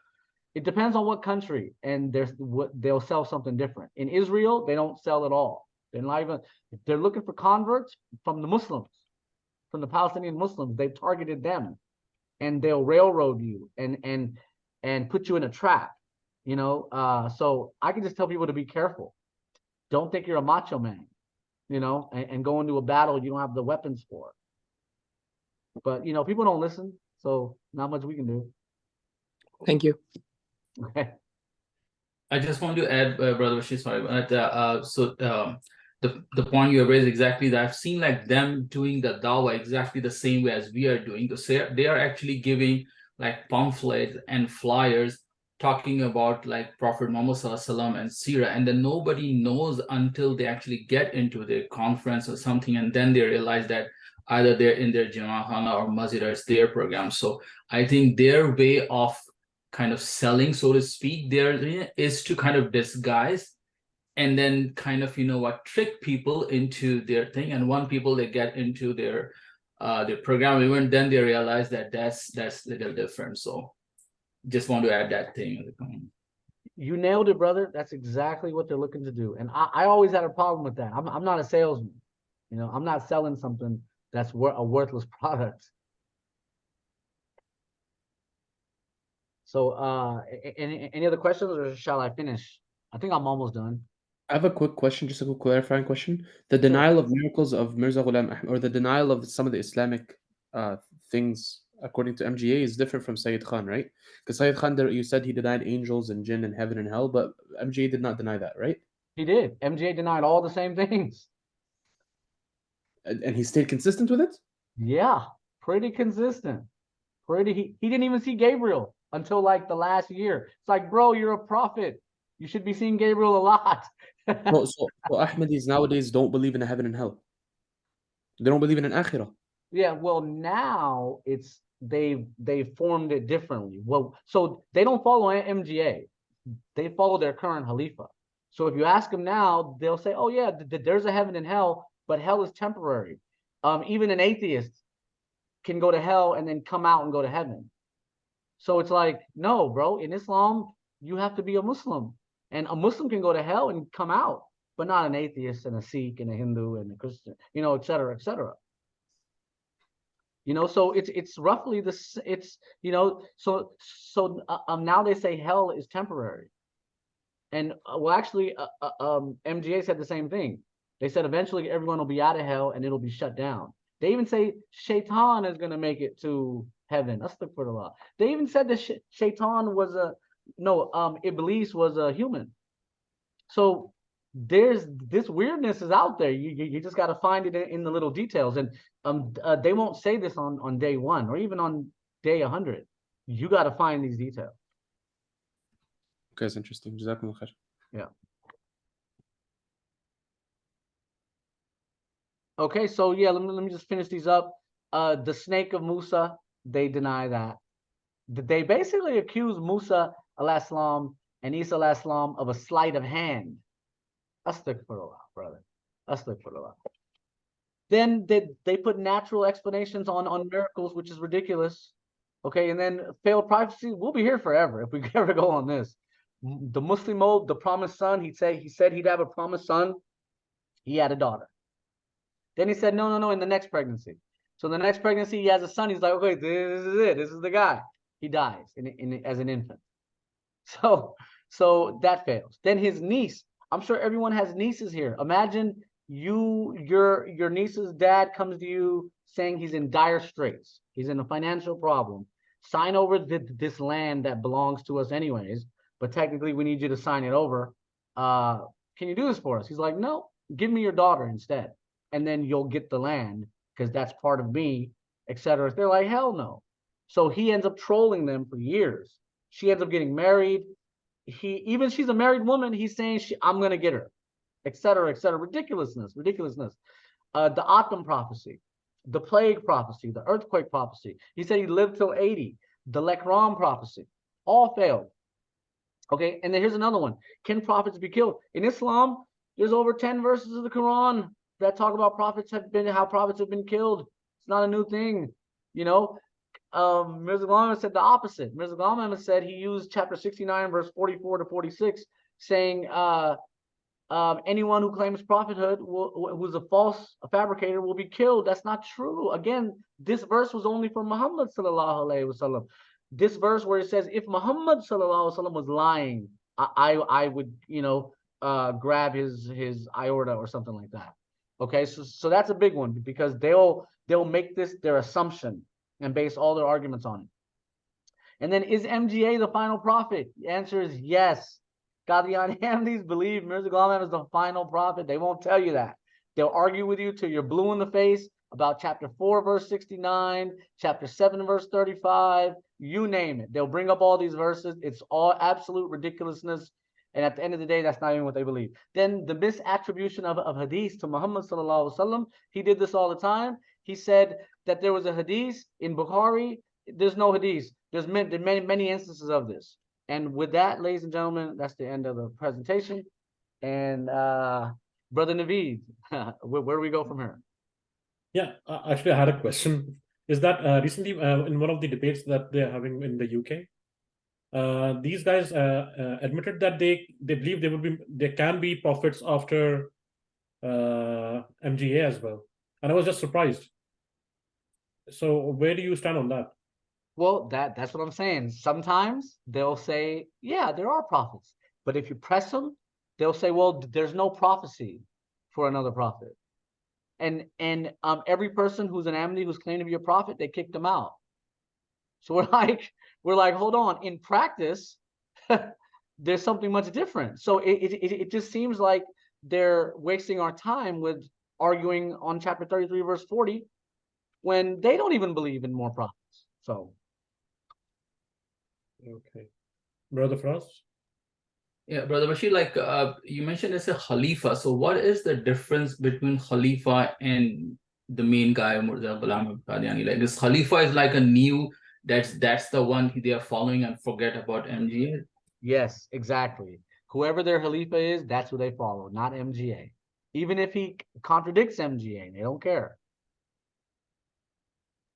it depends on what country, and they'll sell something different. In Israel, they don't sell at all. They're not even, if they're looking for converts from the Muslims, from the Palestinian Muslims, they've targeted them, and they'll railroad you and put you in a trap. So I can just tell people to be careful. Don't think you're a macho man, and go into a battle you don't have the weapons for. But people don't listen, so not much we can do. Thank you. Okay. I just want to add, Brother Bashir, sorry, the point you have raised exactly that I've seen like them doing the Dawah exactly the same way as we are doing. They are actually giving like pamphlets and flyers talking about like Prophet Muhammad Sallallahu and Sirah, and then nobody knows until they actually get into their conference or something, and then they realize that either they're in their Jama'khana or Masjid, or it's their program. So I think their way of kind of selling, so to speak, there is to kind of disguise and then kind of trick people into their thing. And when people they get into their program, even then they realize that that's a little different. So just want to add that thing. You nailed it, brother. That's exactly what they're looking to do. And I always had a problem with that. I'm not a salesman. I'm not selling something that's a worthless product. So any other questions, or shall I finish? I think I'm almost done. I have a quick question, just a quick clarifying question. The denial of miracles of Mirza Ghulam Ahmad, or the denial of some of the Islamic things according to MGA, is different from Sayyid Khan, right? Because Sayyid Khan, you said he denied angels and jinn and heaven and hell, but MGA did not deny that, right? He did. MGA denied all the same things. And he stayed consistent with it? Yeah, pretty consistent. He didn't even see Gabriel until like the last year. It's like, bro, you're a prophet. You should be seeing Gabriel a lot. So Ahmadis nowadays don't believe in a heaven and hell. They don't believe in an akhirah. Yeah, well, now they've formed it differently. Well, so they don't follow MGA. They follow their current Khalifa. So if you ask them now, they'll say, oh yeah, there's a heaven and hell, but hell is temporary. Even an atheist can go to hell and then come out and go to heaven. So it's like, no, bro, in Islam, you have to be a Muslim. And a Muslim can go to hell and come out, but not an atheist and a Sikh and a Hindu and a Christian, et cetera, et cetera. So it's roughly this. It's so now they say hell is temporary, and well, actually, MGA said the same thing. They said eventually everyone will be out of hell and it'll be shut down. They even say Shaitan is going to make it to heaven. Astaghfirullah. They even said that Shaitan was No, Iblis was a human. So there's this weirdness is out there. You just got to find it in the little details, and they won't say this on day one or even on day 100. You got to find these details. Okay, it's interesting. Jazakumullah khair. Yeah. Okay, so yeah, let me just finish these up. The snake of Musa, they deny that. They basically accuse Musa alayhis salam and Isa alayhis salam of a sleight of hand. Astaghfirullah, brother. Astaghfirullah. Then they put natural explanations on miracles, which is ridiculous. Okay, and then failed prophecy. We'll be here forever if we ever go on this. The Muslim mode, the promised son. He said he'd have a promised son. He had a daughter. Then he said, no, in the next pregnancy. So the next pregnancy, he has a son. He's like, okay, this is it. This is the guy. He dies as an infant. So that fails. Then his niece. I'm sure everyone has nieces here. Imagine your niece's dad comes to you saying he's in dire straits. He's in a financial problem. Sign over this land that belongs to us anyways, but technically we need you to sign it over. Can you do this for us? He's like, no, give me your daughter instead. And then you'll get the land because that's part of me, etc. They're like, hell no. So he ends up trolling them for years. She ends up getting married. She's a married woman. He's saying I'm gonna get her, etc., etc. Ridiculousness. The Atom prophecy, the plague prophecy, the earthquake prophecy. He said he lived till 80. The Lekram prophecy, all failed. Okay, and then here's another one. Can prophets be killed? In Islam, there's over 10 verses of the Quran that talk about how prophets have been killed. It's not a new thing, you know. Mirza Ghulam said the opposite. Mirza Ghulam said he used chapter 69, verse 44 to 46, saying anyone who claims prophethood, who's a fabricator, will be killed. That's not true. Again, this verse was only for Muhammad sallallahu alaihi wasallam. This verse where it says, if Muhammad sallallahu alaihi wasallam was lying, I would, grab his aorta or something like that. Okay, so that's a big one because they'll make this their assumption and base all their arguments on it. And then, is MGA the final prophet? The answer is yes. Qadiani Ahmadis believe Mirza Ghulam is the final prophet. They won't tell you that. They'll argue with you till you're blue in the face about chapter 4, verse 69, chapter 7, verse 35, you name it. They'll bring up all these verses. It's all absolute ridiculousness. And at the end of the day, that's not even what they believe. Then the misattribution of hadith to Muhammad sallallahu alaihi wasallam, he did this all the time. He said that there was a hadith in Bukhari. There's no hadith. There's many instances of this. And with that, ladies and gentlemen, that's the end of the presentation. And Brother Naveed, where do we go from here? Yeah, actually, I had a question. Is that recently in one of the debates that they're having in the UK, these guys admitted that they believe there can be prophets after MGA as well, and I was just surprised. So where do you stand on that? Well, that's what I'm saying. Sometimes they'll say, yeah, there are prophets, but if you press them, they'll say, well, there's no prophecy for another prophet. And every person who's an Ahmadi who's claiming to be a prophet, they kicked them out. So we're like, hold on. In practice, there's something much different. So it just seems like they're wasting our time with arguing on chapter 33, verse 40, when they don't even believe in more prophets. So. Okay. Brother Frost? Yeah, Brother Bashir, like you mentioned as a Khalifa. So what is the difference between Khalifa and the main guy, Mirza Ghulam Qadiani? Like this Khalifa is like a new, that's the one they are following and forget about MGA? Yes, exactly. Whoever their Khalifa is, that's who they follow, not MGA. Even if he contradicts MGA, they don't care.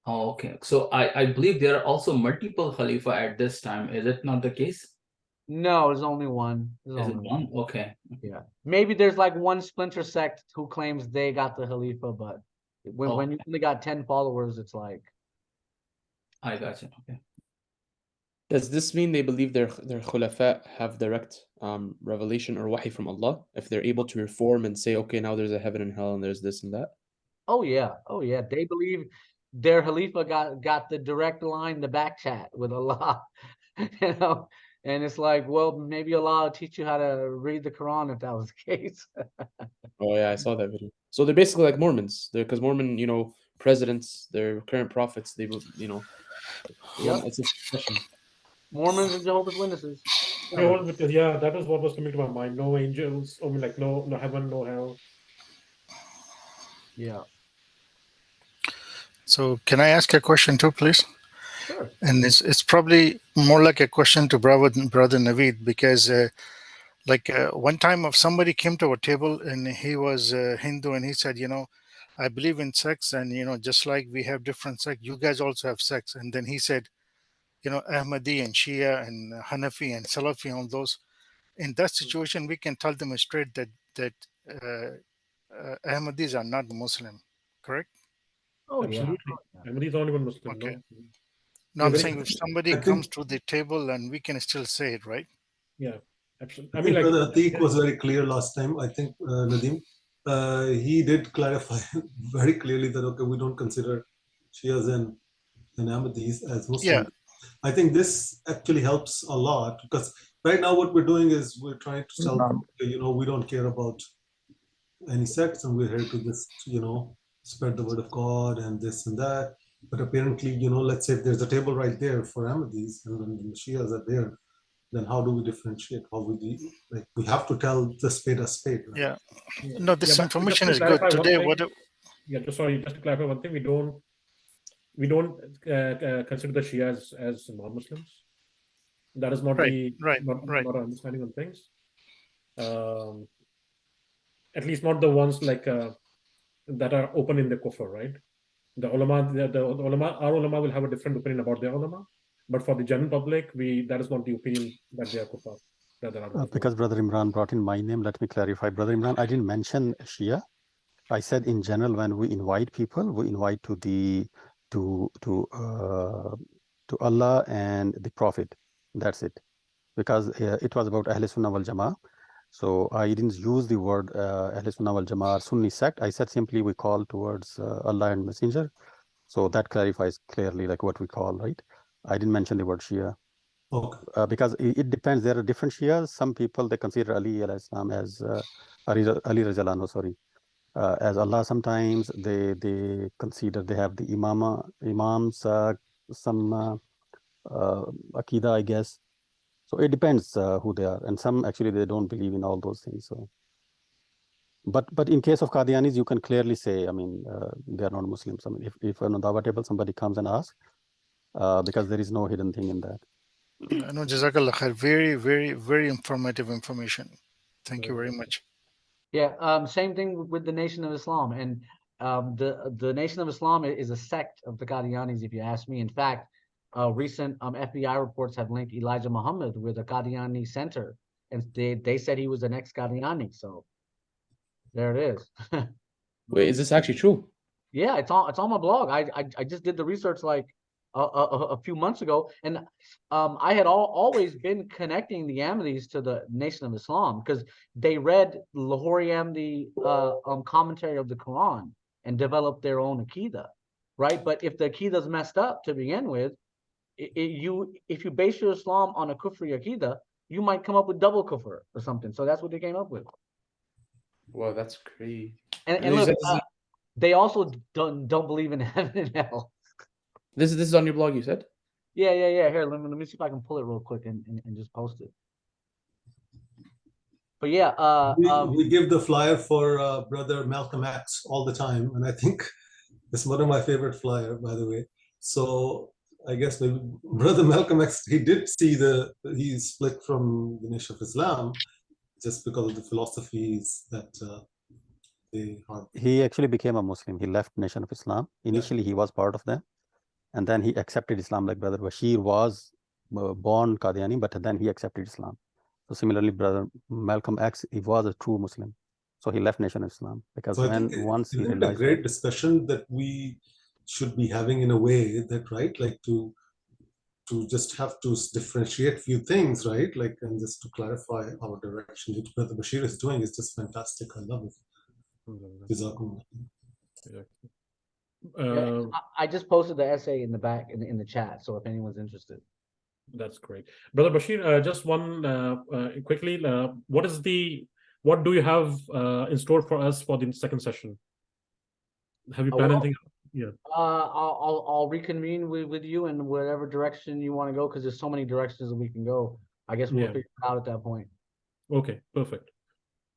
Oh, okay. So I believe there are also multiple Khalifa at this time. Is it not the case? No, there's only one. Is it one? Okay. Yeah. Maybe there's like one splinter sect who claims they got the Khalifa, but when you only got 10 followers, it's like. I got you. Okay. Does this mean they believe their khulafa have direct revelation or wahi from Allah? If they're able to reform and say, okay, now there's a heaven and hell and there's this and that? Oh yeah. They believe their Khalifa got the direct line, the back chat with Allah. And it's like, well, maybe Allah will teach you how to read the Quran if that was the case. Oh yeah, I saw that video. So they're basically like Mormons. They're because Mormon, presidents, their current prophets, they, Yep. it's a question. Mormons and Jehovah's Witnesses. Yeah, that is what was coming to my mind. No angels, I mean, like no heaven, no hell. Yeah. So can I ask a question too, please? Sure. And it's probably more like a question to brother Naveed, because one time if somebody came to our table and he was Hindu and he said, I believe in sex, and just like we have different sex, you guys also have sex. And then he said, Ahmadi and Shia and Hanafi and Salafi and all those. In that situation, we can tell them straight that Ahmadis are not Muslim, correct? Oh, absolutely. Yeah. Ahmadi is the only one Muslim. Okay. No. No, I'm saying if somebody comes to the table and we can still say it, right? Yeah, absolutely. I mean, Brother Atiq was very clear last time. I think Nadeem, he did clarify very clearly that okay, we don't consider Shias and Ahmadis as Muslims. Yeah. I think this actually helps a lot because right now what we're doing is we're trying to tell people, we don't care about any sects and we're here to just, spread the word of God and this and that. But apparently, let's say if there's a table right there for Ahmadis and then the Shias are there, then how do we differentiate? How would we have to tell the spade a spade, right? Yeah. No, this information is good. Today, just to clarify one thing, we don't consider the Shias as non-Muslims. That is not not our understanding on things. At least not the ones that are open in the kufr, right? The ulama, the ulama, our ulama will have a different opinion about their ulama, but for the general public, that is not the opinion that they are kufar. Because Brother Imran brought in my name, let me clarify. Brother Imran, I didn't mention Shia. I said in general, when we invite people, we invite to Allah and the Prophet. That's it. Because it was about Ahl Sunnah wal Jama'ah. So I didn't use the word Ahl Sunnah wal Jama'ah Sunni sect. I said simply we call towards Allah and Messenger. So that clarifies clearly like what we call, right? I didn't mention the word Shia. Okay. Because it depends. There are different Shias. Some people, they consider Ali al-Islam as Ali Rajalano, sorry, as Allah. Sometimes they consider they have the imams, some Aqidah, I guess. So it depends who they are. And some actually, they don't believe in all those things. So, but in case of Qadianis, you can clearly say, I mean, they are not Muslims. I mean, if on a Dawah table, somebody comes and asks, because there is no hidden thing in that. No, Jazakallah khair. Very, very, very informative information. Thank you very much. Yeah, same thing with the Nation of Islam. And the Nation of Islam is a sect of the Qadianis, if you ask me. In fact, recent FBI reports have linked Elijah Muhammad with a Qadiani center. And they said he was an ex-Qadiani. So there it is. Wait, is this actually true? Yeah, it's on my blog. I just did the research like a few months ago, and I had always been connecting the Ahmadis to the Nation of Islam because they read Lahori Ahmadi commentary of the Quran and developed their own Aqidah, right? But if the Aqidah is messed up to begin with, if you base your Islam on a Kufri Aqidah, you might come up with double Kufr or something. So that's what they came up with. Wow, that's crazy. And look, they also don't believe in heaven and hell. This is on your blog, you said? Yeah. Here, let me see if I can pull it real quick and just post it. But yeah, we give the flyer for Brother Malcolm X all the time, and I think it's one of my favorite flyer, by the way. So I guess maybe Brother Malcolm X, he did see he split from the Nation of Islam just because of the philosophies that they have. He actually became a Muslim. He left Nation of Islam. Initially, he was part of them. And then he accepted Islam, like Brother Bashir was born Qadiani, but then he accepted Islam. So similarly, Brother Malcolm X, he was a true Muslim. So he left Nation of Islam because once he realized, a great discussion that we should be having in a way that, right, like to just have to differentiate few things, right, like, and just to clarify our direction. Which Brother Bashir is doing is just fantastic. I love it. I just posted the essay in the back in the chat, so if anyone's interested. That's great. Brother Bashir, just one quickly, what do you have in store for us for the second session? Have you planned anything? Yeah. I'll reconvene with you in whatever direction you want to go, because there's so many directions that we can go. I guess we'll figure it out at that point. Okay, perfect.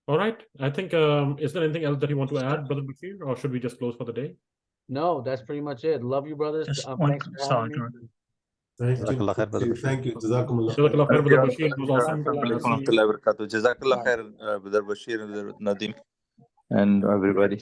All right. I think is there anything else that you want to add, Brother Bashir, or should we just close for the day? No, that's pretty much it. Love you, brothers. Thanks for having me. Thank you. Jazakallah khair, brother Bashir. Thank you. Jazakumullah. Jazakallah khair, Brother Bashir. It was awesome. Jazakallah khair, Brother Bashir, Brother Nadim, and everybody.